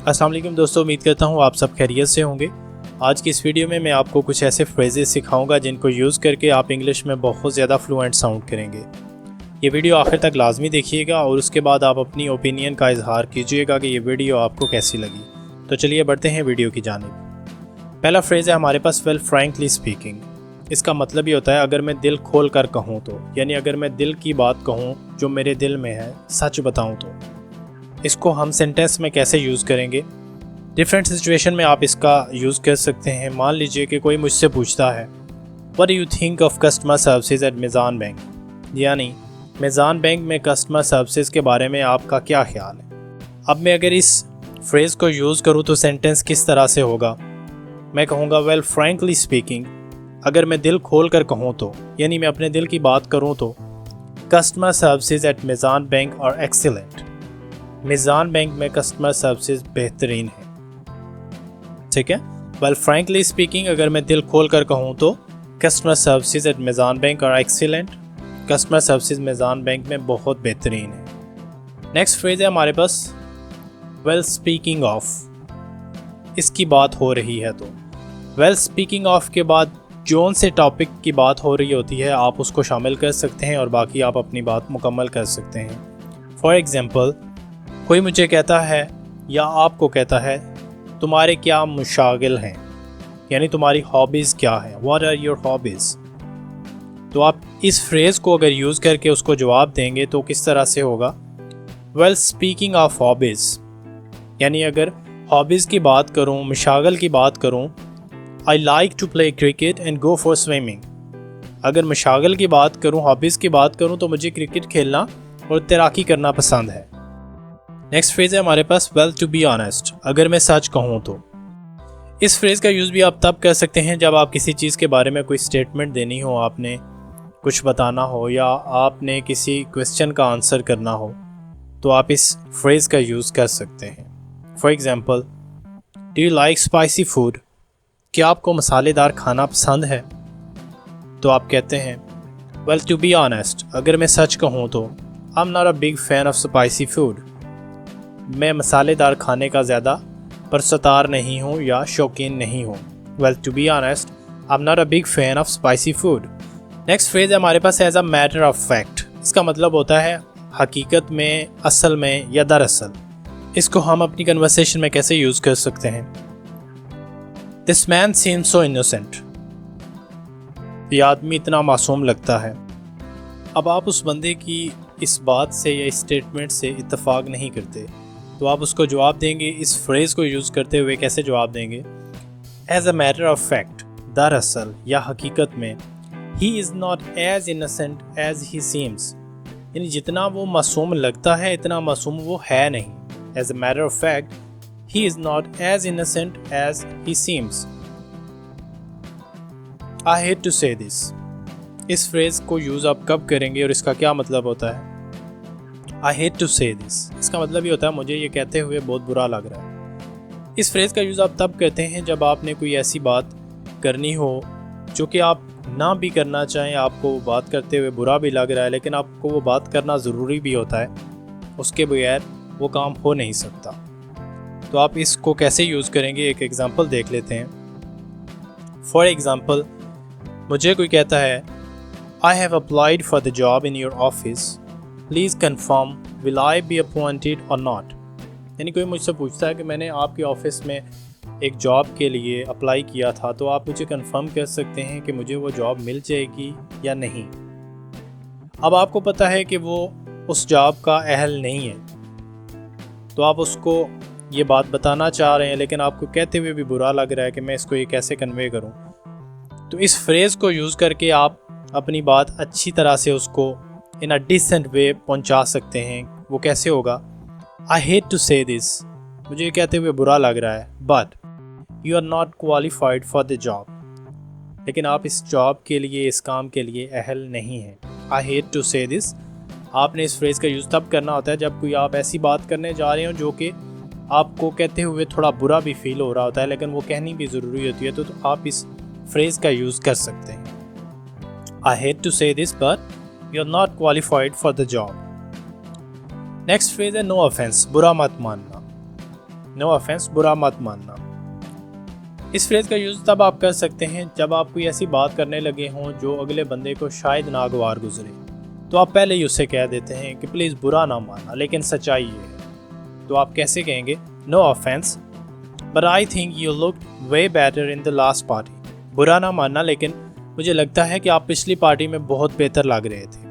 अस्सलाम वालेकुम दोस्तों, उम्मीद करता हूँ आप सब खैरियत से होंगे। आज की इस वीडियो में मैं आपको कुछ ऐसे फ्रेजेस सिखाऊंगा जिनको यूज़ करके आप इंग्लिश में बहुत ज़्यादा फ्लुएंट साउंड करेंगे। ये वीडियो आखिर तक लाजमी देखिएगा और उसके बाद आप अपनी ओपिनियन का इजहार कीजिएगा कि ये वीडियो आपको कैसी लगी। तो चलिए बढ़ते हैं वीडियो की जानिब। पहला फ्रेज़ है हमारे पास, वेल फ्रैंकली स्पीकिंग। इसका मतलब ये होता है अगर मैं दिल खोल कर कहूँ तो, यानी अगर मैं दिल की बात कहूँ जो मेरे दिल में है, सच बताऊँ तो। इसको हम सेंटेंस में कैसे यूज़ करेंगे? डिफरेंट सिचुएशन में आप इसका यूज़ कर सकते हैं। मान लीजिए कि कोई मुझसे पूछता है, what do you think of customer services at Meezan bank, यानी मीज़ान बैंक में कस्टमर सर्विसेज के बारे में आपका क्या ख्याल है। अब मैं अगर इस फ्रेज़ को यूज़ करूँ तो सेंटेंस किस तरह से होगा? मैं कहूँगा वेल फ्रैंकली स्पीकिंग, अगर मैं दिल खोल कर कहूँ तो, यानी मैं अपने दिल की बात करूँ तो, customer services at Meezan bank are excellent. Meezan bank में कस्टमर सर्विसेज बेहतरीन है। ठीक है, वेल फ्रैंकली स्पीकिंग, अगर मैं दिल खोल कर कहूँ तो customer services at Meezan bank are excellent. Customer services Meezan bank में बहुत बेहतरीन है। नेक्स्ट फ्रेज है हमारे पास, वेल स्पीकिंग ऑफ। इसकी बात हो रही है तो वेल स्पीकिंग ऑफ के बाद जोन से टॉपिक की बात हो रही होती है आप उसको शामिल कर सकते हैं और बाकी आप अपनी बात मुकम्मल कर सकते हैं। फॉर एग्ज़ाम्पल, कोई मुझे कहता है या आपको कहता है, तुम्हारे क्या मशागिल हैं, यानी तुम्हारी हॉबीज़ क्या हैं, व्हाट आर योर हॉबीज़। तो आप इस फ्रेज़ को अगर यूज़ करके उसको जवाब देंगे तो किस तरह से होगा? वेल स्पीकिंग ऑफ हॉबीज़, यानी अगर हॉबीज़ की बात करूँ, मशागिल की बात करूँ, I like to play cricket and go for swimming. अगर मशागिल की बात करूँ, हॉबीज़ की बात करूँ तो मुझे क्रिकेट खेलना और तैराकी करना पसंद है। नेक्स्ट फ्रेज़ है हमारे पास, वेल टू बी ऑनेस्ट, अगर मैं सच कहूँ तो। इस फ्रेज़ का यूज़ भी आप तब कर सकते हैं जब आप किसी चीज़ के बारे में कोई स्टेटमेंट देनी हो, आपने कुछ बताना हो या आपने किसी क्वेश्चन का आंसर करना हो, तो आप इस फ्रेज़ का यूज़ कर सकते हैं। For example, do you like spicy food, क्या आपको मसालेदार खाना पसंद है? तो आप कहते हैं, वेल टू बी ऑनेस्ट, अगर मैं सच कहूँ तो, आई am not a big fan of spicy food. मैं मसालेदार खाने का ज़्यादा परसतार नहीं हूँ या शौकीन नहीं हूँ। Well to be honest, I am not a big fan of spicy food. Next phrase है हमारे पास, as a matter of fact. इसका मतलब होता है हकीकत में, असल में या दरअसल। इसको हम अपनी कन्वर्सेशन में कैसे यूज़ कर सकते हैं? This man seems so innocent, ये आदमी इतना मासूम लगता है। अब आप उस बंदे की इस बात से या इस स्टेटमेंट से इत्तेफाक नहीं करते, तो आप उसको जवाब देंगे इस फ्रेज़ को यूज़ करते हुए। कैसे जवाब देंगे? As a matter of fact, दरअसल या हकीकत में, he is not as innocent as he seems, यानी जितना वो मासूम लगता है इतना मासूम वो है नहीं। As a matter of fact, he is not as innocent as he seems. I hate to say this. इस फ्रेज़ को यूज़ आप कब करेंगे और इसका क्या मतलब होता है? I hate to say this, इसका मतलब ये होता है मुझे ये कहते हुए बहुत बुरा लग रहा है। इस फ्रेज़ का यूज़ आप तब करते हैं जब आपने कोई ऐसी बात करनी हो जो कि आप ना भी करना चाहें, आपको वो बात करते हुए बुरा भी लग रहा है, लेकिन आपको वो बात करना ज़रूरी भी होता है, उसके बगैर वो काम हो नहीं सकता। तो आप इसको कैसे यूज़ करेंगे, एक एग्ज़ाम्पल देख लेते हैं। फॉर एग्ज़ाम्पल, मुझे कोई कहता है, I have applied for the job in your office, please confirm will I be appointed और नॉट। यानी कोई मुझसे पूछता है कि मैंने आपके ऑफिस में एक जॉब के लिए अप्लाई किया था, तो आप मुझे कंफर्म कर सकते हैं कि मुझे वो जॉब मिल जाएगी या नहीं। अब आपको पता है कि वो उस जॉब का अहल नहीं है, तो आप उसको ये बात बताना चाह रहे हैं, लेकिन आपको कहते हुए भी बुरा लग रहा है कि मैं इसको ये कैसे कन्वे करूं। तो इस फ्रेज़ को यूज़ करके आप अपनी बात अच्छी तरह से उसको इन अ डिसेंट वे पहुंचा सकते हैं। वो कैसे होगा? I hate to say this, मुझे कहते हुए बुरा लग रहा है, but you are not qualified for the job, लेकिन आप इस जॉब के लिए, इस काम के लिए अहल नहीं हैं। I hate to say this, आपने इस फ्रेज़ का यूज़ तब करना होता है जब कोई आप ऐसी बात करने जा रहे हो जो कि आपको कहते हुए थोड़ा बुरा भी फील हो रहा होता है, लेकिन वो कहनी भी ज़रूरी होती है, तो आप इस फ्रेज़ का यूज़ कर सकते हैं। I hate to say this but you are not qualified for the job. Next phrase है नो ऑफेंस, बुरा मत मानना। नो ऑफेंस, बुरा मत मानना। इस फ्रेज़ का यूज़ तब आप कर सकते हैं जब आप कोई ऐसी बात करने लगे हों जो अगले बंदे को शायद नागवार गुजरे, तो आप पहले ही उससे कह देते हैं कि प्लीज़ बुरा ना मानना, लेकिन सच्चाई ये है। तो आप कैसे कहेंगे? No offence but I think you looked way better in the last party. बुरा ना मानना, लेकिन मुझे लगता है कि आप पिछली पार्टी में बहुत बेहतर लग रहे थे।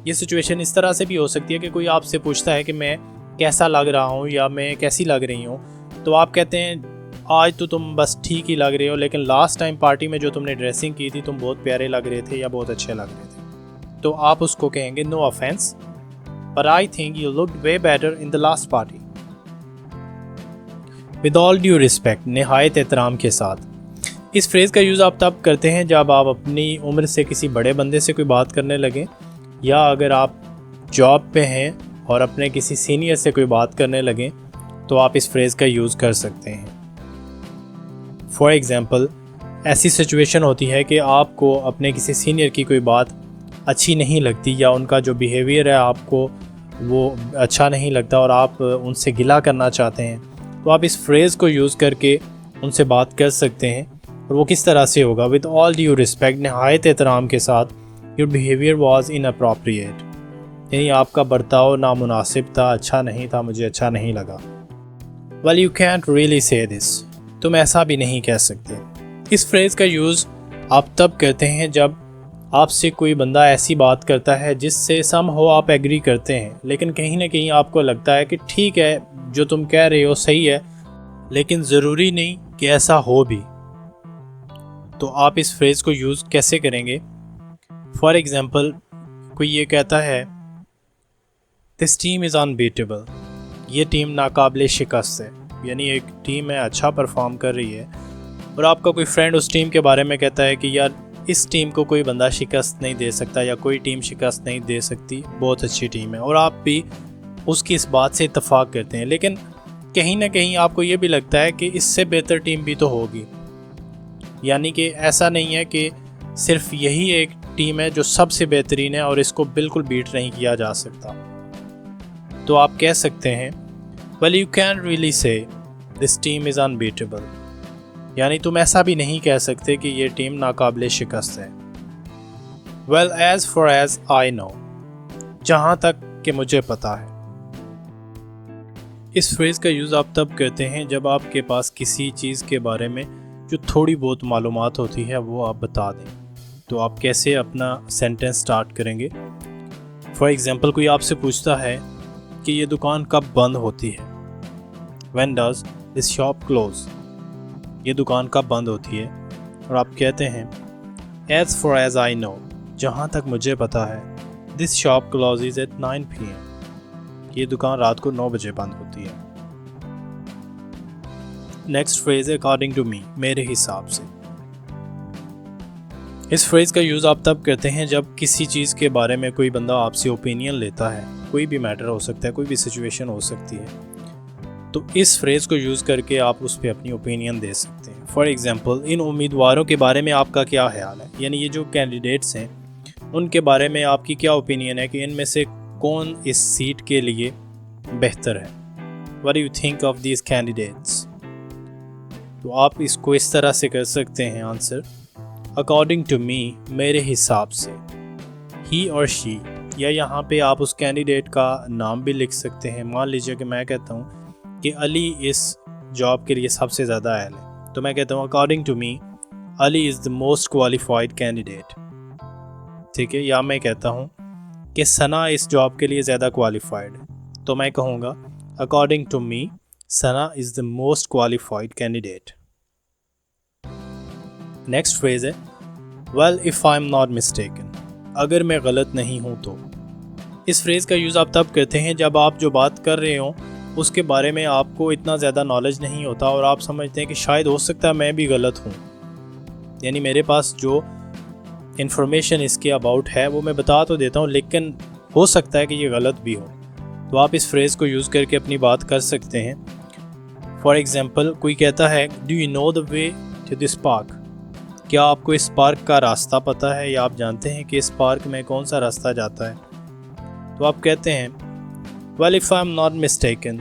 ये सिचुएशन इस तरह से भी हो सकती है कि कोई आपसे पूछता है कि मैं कैसा लग रहा हूँ या मैं कैसी लग रही हूँ, तो आप कहते हैं आज तो तुम बस ठीक ही लग रहे हो, लेकिन लास्ट टाइम पार्टी में जो तुमने ड्रेसिंग की थी तुम बहुत प्यारे लग रहे थे या बहुत अच्छे लग रहे थे। तो आप उसको कहेंगे no offence but I think you looked way better in the last party. With all due respect, नहायत एहतराम के साथ। इस फ्रेज़ का यूज़ आप तब करते हैं जब आप अपनी उम्र से किसी बड़े बंदे से कोई बात करने लगें, या अगर आप जॉब पे हैं और अपने किसी सीनियर से कोई बात करने लगें तो आप इस फ्रेज़ का यूज़ कर सकते हैं। फॉर एग्ज़ाम्पल, ऐसी सिचुएशन होती है कि आपको अपने किसी सीनियर की कोई बात अच्छी नहीं लगती या उनका जो बिहेवियर है आपको वो अच्छा नहीं लगता और आप उनसे गिला करना चाहते हैं, तो आप इस फ्रेज़ को यूज़ करके उनसे बात कर सकते हैं। और वो किस तरह से होगा? विद ऑल ड्यू रिस्पेक्ट, नहायत एहतराम के साथ, योर बिहेवियर वॉज इनअप्रोप्रिएट, यानी आपका बर्ताव नामुनासिब था, अच्छा नहीं था, मुझे अच्छा नहीं लगा। Well you can't really say this, तुम ऐसा भी नहीं कह सकते। इस फ्रेज़ का यूज़ आप तब करते हैं जब आपसे कोई बंदा ऐसी बात करता है जिससे सम हो आप एग्री करते हैं, लेकिन कहीं ना कहीं आपको लगता है कि ठीक है जो तुम कह रहे हो सही है, लेकिन ज़रूरी नहीं कि ऐसा हो भी। तो आप इस फ्रेज़ को यूज़ कैसे करेंगे? फॉर एग्ज़ाम्पल, कोई ये कहता है दिस टीम इज़ अनबीटेबल, ये टीम नाकाबिल शिकस्त है, यानी एक टीम है अच्छा परफॉर्म कर रही है और आपका कोई फ्रेंड उस टीम के बारे में कहता है कि यार इस टीम को कोई बंदा शिकस्त नहीं दे सकता या कोई टीम शिकस्त नहीं दे सकती, बहुत अच्छी टीम है, और आप भी उसकी इस बात से इत्तेफाक करते हैं। लेकिन कहीं ना कहीं आपको ये भी लगता है कि इससे बेहतर टीम भी तो होगी, यानी कि ऐसा नहीं है कि सिर्फ यही एक टीम है जो सबसे बेहतरीन है और इसको बिल्कुल बीट नहीं किया जा सकता। तो आप कह सकते हैं well you can really say this team is unbeatable, यानी तुम ऐसा भी नहीं कह सकते कि ये टीम नाकाबिल शिकस्त है। Well as far as I know, जहाँ तक कि मुझे पता है। इस फ्रेज़ का यूज़ आप तब करते हैं जब आपके पास किसी चीज़ के बारे में जो थोड़ी बहुत मालूमात होती है वो आप बता दें। तो आप कैसे अपना सेंटेंस स्टार्ट करेंगे? फॉर एग्ज़ाम्पल, कोई आपसे पूछता है कि ये दुकान कब बंद होती है? When does this shop close? ये दुकान कब बंद होती है? और आप कहते हैं As far as I know, जहाँ तक मुझे पता है, this shop closes at 9 PM. ये दुकान रात को 9 बजे बंद होती है। नेक्स्ट फ्रेज है अकॉर्डिंग टू मी, मेरे हिसाब से। इस फ्रेज़ का यूज़ आप तब करते हैं जब किसी चीज़ के बारे में कोई बंदा आपसे ओपिनियन लेता है, कोई भी मैटर हो सकता है, कोई भी सिचुएशन हो सकती है, तो इस फ्रेज़ को यूज़ करके आप उस पर अपनी ओपिनियन दे सकते हैं। फॉर एग्ज़ाम्पल, इन उम्मीदवारों के बारे में आपका क्या ख्याल है, यानी ये जो कैंडिडेट्स हैं उनके बारे में आपकी क्या ओपिनियन है कि इनमें से कौन इस सीट के लिए बेहतर है। What do you think of these candidates? तो आप इसको इस तरह से कर सकते हैं आंसर, अकॉर्डिंग टू मी, मेरे हिसाब से, ही और शी, या यहाँ पे आप उस कैंडिडेट का नाम भी लिख सकते हैं। मान लीजिए कि मैं कहता हूँ कि अली इस जॉब के लिए सबसे ज़्यादा अहल है, तो मैं कहता हूँ according to me Ali is the most qualified candidate, ठीक है। या मैं कहता हूँ कि सना इस जॉब के लिए ज़्यादा क्वालिफाइड है, तो मैं कहूँगा according to me Sana is the most qualified candidate. Next phrase है well if I am not mistaken, अगर मैं गलत नहीं हूँ तो। इस फ्रेज़ का यूज़ आप तब करते हैं जब आप जो बात कर रहे हो उसके बारे में आपको इतना ज़्यादा नॉलेज नहीं होता और आप समझते हैं कि शायद हो सकता है मैं भी गलत हूँ, यानी मेरे पास जो इन्फॉर्मेशन इसके अबाउट है वो मैं बता तो देता हूँ, लेकिन हो सकता है कि ये गलत भी हो। तो आप इस फ्रेज़ को यूज़ करके अपनी बात कर सकते हैं। फॉर एग्ज़ाम्पल, कोई कहता है do you know the way to this park, क्या आपको इस पार्क का रास्ता पता है या आप जानते हैं कि इस पार्क में कौन सा रास्ता जाता है? तो आप कहते हैं well if I am not mistaken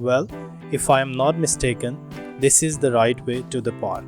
Well, if I am not mistaken, this is the right way to the park.